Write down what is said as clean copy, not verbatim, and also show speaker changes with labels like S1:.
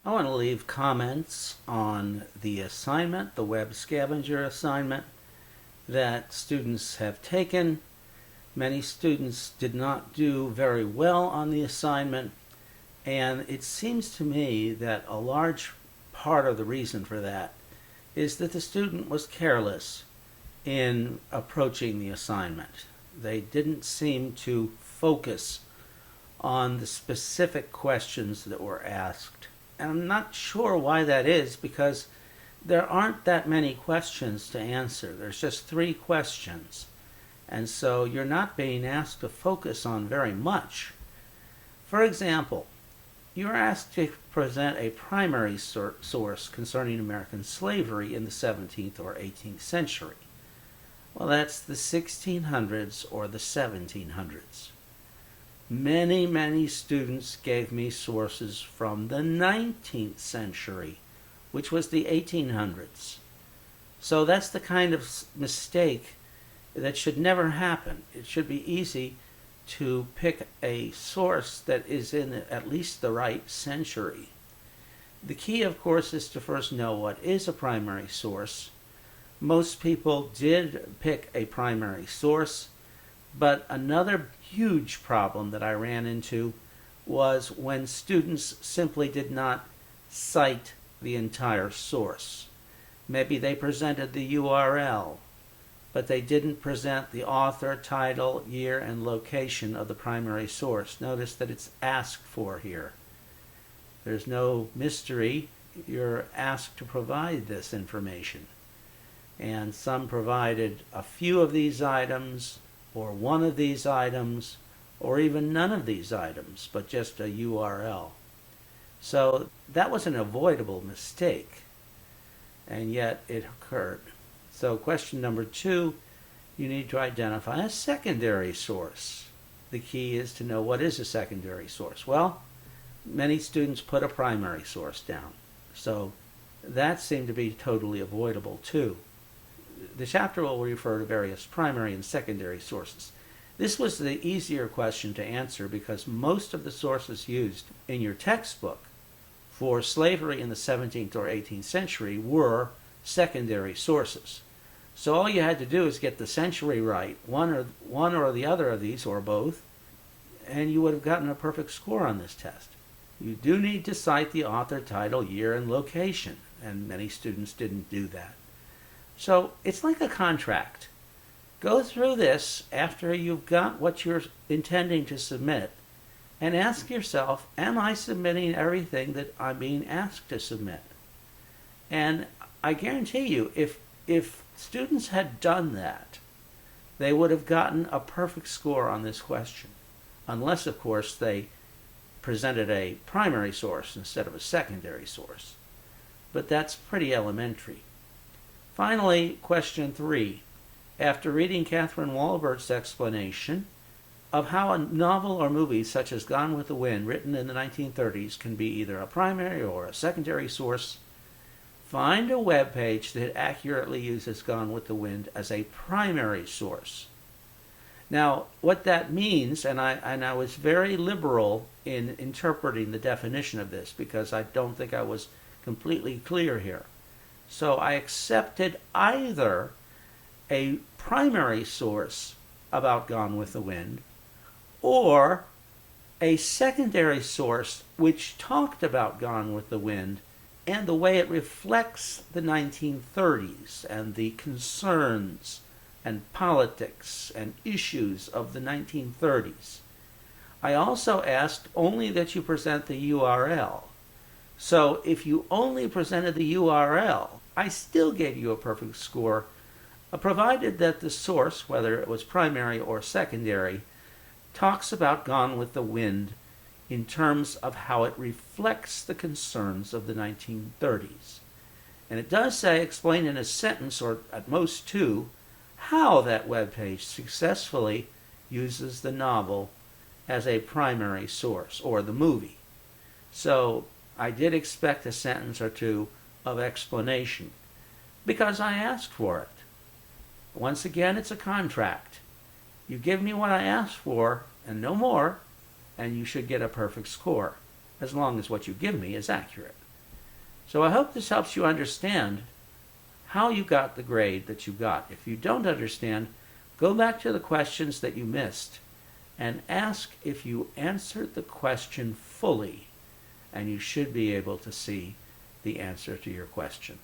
S1: I want to leave comments on the assignment, the web scavenger assignment that students have taken. Many students did not do very well on the assignment, and it seems to me that a large part of the reason for that is that the student was careless in approaching the assignment. They didn't seem to focus on the specific questions that were asked. And I'm not sure why that is, because there aren't that many questions to answer. There's just 3 questions. And so you're not being asked to focus on very much. For example, you're asked to present a primary source concerning American slavery in the 17th or 18th century. Well, that's the 1600s or the 1700s. Many students gave me sources from the 19th century, which was the 1800s. So that's the kind of mistake that should never happen. It should be easy to pick a source that is in at least the right century. The key, of course, is to first know what is a primary source. Most people did pick a primary source, but another huge problem that I ran into was when students simply did not cite the entire source. Maybe they presented the URL, but they didn't present the author, title, year, and location of the primary source. Notice that it's asked for here. There's no mystery. You're asked to provide this information. And some provided a few of these items, or one of these items, or even none of these items, but just a URL. So that was an avoidable mistake, and yet it occurred. So question number 2, you need to identify a secondary source. The key is to know what is a secondary source. Well, many students put a primary source down, so that seemed to be totally avoidable too. The chapter will refer to various primary and secondary sources. This was the easier question to answer because most of the sources used in your textbook for slavery in the 17th or 18th century were secondary sources. So all you had to do is get the century right, one or the other of these, or both, and you would have gotten a perfect score on this test. You do need to cite the author, title, year, and location, and many students didn't do that. So it's like a contract. Go through this after you've got what you're intending to submit and ask yourself, am I submitting everything that I'm being asked to submit? And I guarantee you, if students had done that, they would have gotten a perfect score on this question. Unless, of course, they presented a primary source instead of a secondary source. But that's pretty elementary. Finally, question 3. After reading Catherine Walbert's explanation of how a novel or movie such as Gone with the Wind, written in the 1930s, can be either a primary or a secondary source, find a web page that accurately uses Gone with the Wind as a primary source. Now, what that means, and I was very liberal in interpreting the definition of this because I don't think I was completely clear here. So I accepted either a primary source about Gone with the Wind or a secondary source which talked about Gone with the Wind and the way it reflects the 1930s and the concerns and politics and issues of the 1930s. I also asked only that you present the URL. So if you only presented the URL, I still gave you a perfect score, provided that the source, whether it was primary or secondary, talks about Gone with the Wind in terms of how it reflects the concerns of the 1930s. And it does say, explain in a sentence, or at most 2, how that webpage successfully uses the novel as a primary source, or the movie. So I did expect a sentence or 2 of explanation, because I asked for it. Once again, it's a contract. You give me what I asked for, and no more, and you should get a perfect score, as long as what you give me is accurate. So I hope this helps you understand how you got the grade that you got. If you don't understand, go back to the questions that you missed and ask if you answered the question fully, and you should be able to see the answer to your question.